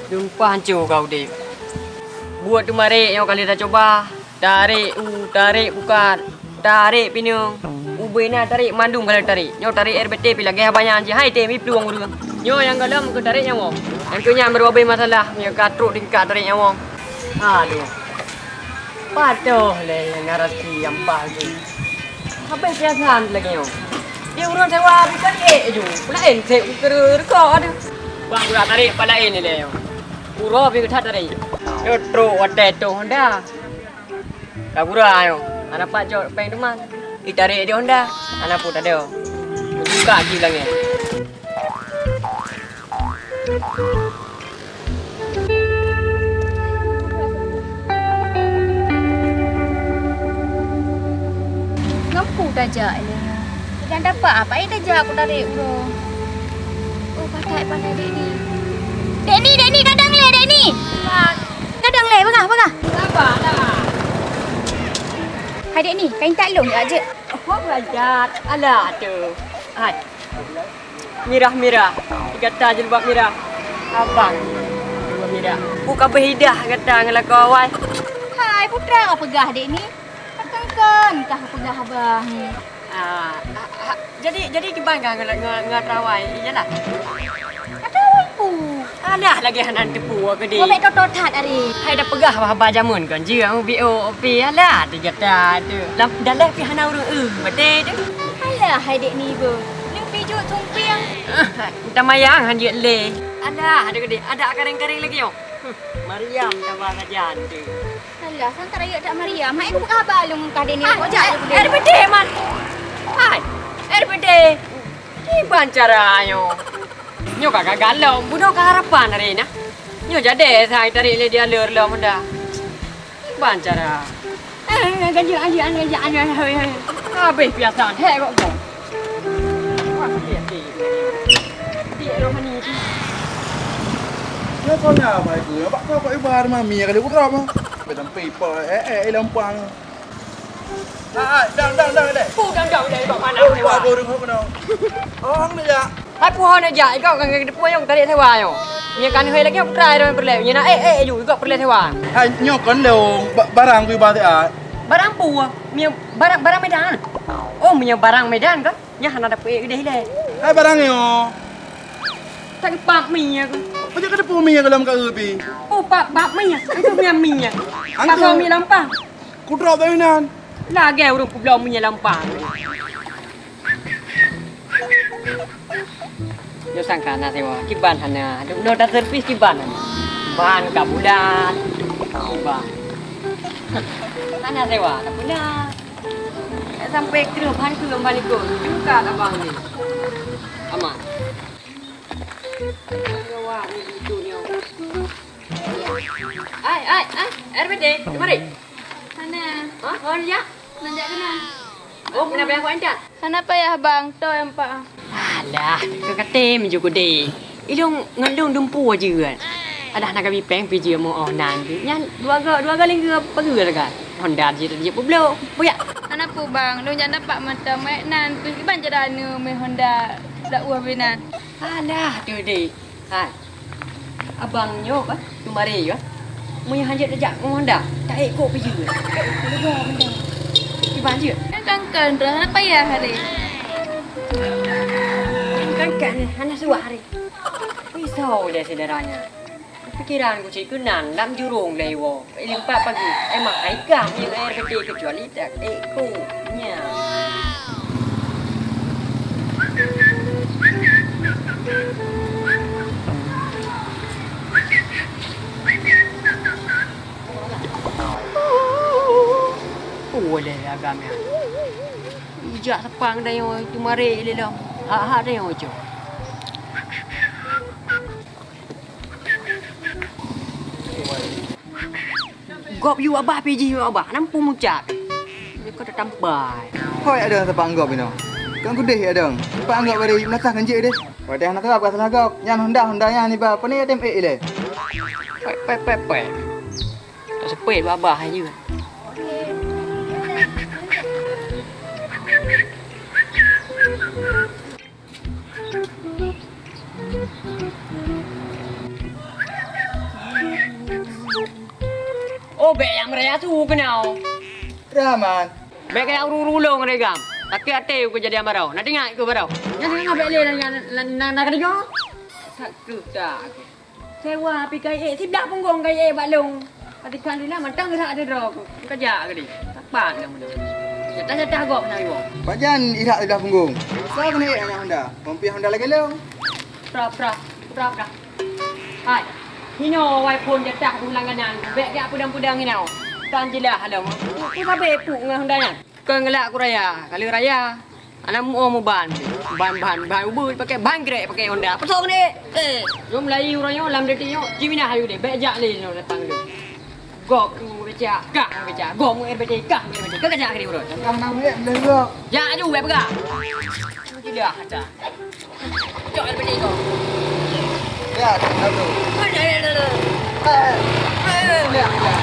Sumpah hancur kau, Dik. Buat tu marik yang kali dah coba. Tarik, tarik bukan. Tarik pinung. Ubena tarik mandung kalau tarik. Nyo tarik RBT pi lagi banyak anji. Hai tem peluang urang. Nyo yang galam ke tarik nyawa. Yang tu nya berubah masalah. Nyo katruk tingkat tarik nyawa. Aduh. Patuh le ngarasi yang pagi. Apa siasan lagi nyo? Dia urang sewa bukan ju. Pulain se uker ko ada. Bang gua tarik palain ni le. Uro pi kata tarik. Yo tro wate to Honda. Kagura ayo. Anak pak jauh peng teman. Itarik dia Honda. Anak pun tak ada. Buka lagi lagi. Ngapu tajak ni. Jangan dapat apa yang tajak aku tarik bro. Oh pandai dek ni. Dek ni kadang le dek ni. Kadang le bengah. Apa dah? Hai dek ni, kain tak long aje. Oh belajar. Alah tu. Hai. Mirah. Kata jilbab mirah. Abang. Jilbab mirah. Bukan berhidah kata dengan kawan. Hai putra apa pegah dek ni? Kan kah pegah abah ni. Jadi kebangga dengan terawai. Iyalah. Ada pu. Alah lagi hanan tepu ke dia. Kau mek tot hat ari. Hai dah pegah bah jamun kan je ang BO pi alah tu jata tu. Dah leh pi hana urang bade tu. Alah hai dek ni go. Ling pi jut sumpiang. Minta mayang han je le. Alah ada gede ada karing-karing lagi yo. Mariam tambah kajan tu. Alah sang tak raya tak Maria. Mak aku buka balung kah dek ni. Kau jak aku dek. RBD man. Hai. RBD. Ni bancaranya. Nyo kakak galau, budak keharapan hari ni. Nyo jadi saya tarik le dia lur lah muda. Bancara. Gaji. Habis biasa. Hei kok kau. Wah, dia. Dia rohani. Nó có nhà mày gửi bắt nó phải ba mà mì cái đấy cũng rau không? Phải làm pì bò làm quang. Đang đây. Phu đang đậu đây bảo mana. Qua cô đừng không đâu. Ông này dạ. Hai puan aja, kau kan puan yang tarik sewa yo. Nya kan hơi lagi try rồi perle. Nya naอยู่ก็perle sewa. Hai nhóc con đều barang quy ba thế à? Barang pu, mia barang Medan. Oh, mia barang Medan kan? Nya hana ada pe gede le. Hai barang yo. Tak pak mia kan. Macam kada pu mie dalam ka ubi. Oh, pak mia. Itu mia. Pasal mia lampang. Ku drop dah nan. Lagi orang pu belum mia lampang. Yo sangka na sewa kiban hana. No da servis kiban. Bahan kabulan. Kiban. Hana sewa tak punya. Sampai kerupan balik ko. Juga abang ni. Aman. Gawa ni itu ni. Ai, RBD, mari. Mana? Hah? Oh ya. Nanjak kena. Oh, kenapa aku ancat? Kenapa ya bang? To yang pak. Alah, kekatem juga deh. Ilung ngalung dumpu aja kan. Adah nak kami peng pergi mau onan. Nya dua kali ke pergi lah. Honda je dia belum. Buya. Kenapa bang? Lu jangan dapat mata mek nan pergi ban jadana me Honda dak uah benan. Alah, tu deh. Hai. Abang nyop tu mari ya. Mu yang hanjat dejak Honda. Tak ikut pergi. Tak ikut lega benda. Kiban je. Kan kenapa ya hari? Kan anak suah hari. Risau dia saudaranya. Pikiranku cik kenan dalam jurung lewo. Limpat pagi. Emang aikam yang air peti kecuali tak ekonya. Boleh agamnya. Ijak sepang dah yang tu mari le dah. Ha dah yang ojo. Gop you abah PG you abah nampu mucak. Dia kata tampai. Hoi ada siapa anggap ini? Kan gede ada. Siapa anggap beri nakah kan je deh. Wadah nak apa kata anggap? Yang Honda nya ni ba. Apa ni ATM le? Pe. Tak sepet abah je. raya tu kenal. Rahman. Baik yang rulung regam. Tapi ate aku jadi amarau. Nak tengok aku barau. Jangan ngabek le nak kena jo. Satu dah. Sewa api kai sip dak punggung kai balung. Pati kan dia matang ke tak ada drop. Kerja ke ni. Tapan dah mudah. Jatah gok nak ibu. Bajan irak dah punggung. Saya kena yang Honda. Pompi Honda lagi long. Pra. Hai. Hino wai pun jatah ulang kanan. Bek dia pudang-pudang ni tau. Tan jelah ada. Aku sampai puk dengan Honda nya. Kau ngelak aku raya. Kali raya. Anak mu ban ubur pakai ban grek pakai Honda. Pasal ni. Jom Melayu orang yo lam detik yo. Cimina hayu deh. Bek jak le no datang dulu. Gok beca, kak beca. Gok mu beca, kak beca. Kau kerja ke dia bro. Tengah nak boleh dah. Ya aju web gak. Tidak ada. Jom beca kau. Ya, dah tu. Ada. Ya.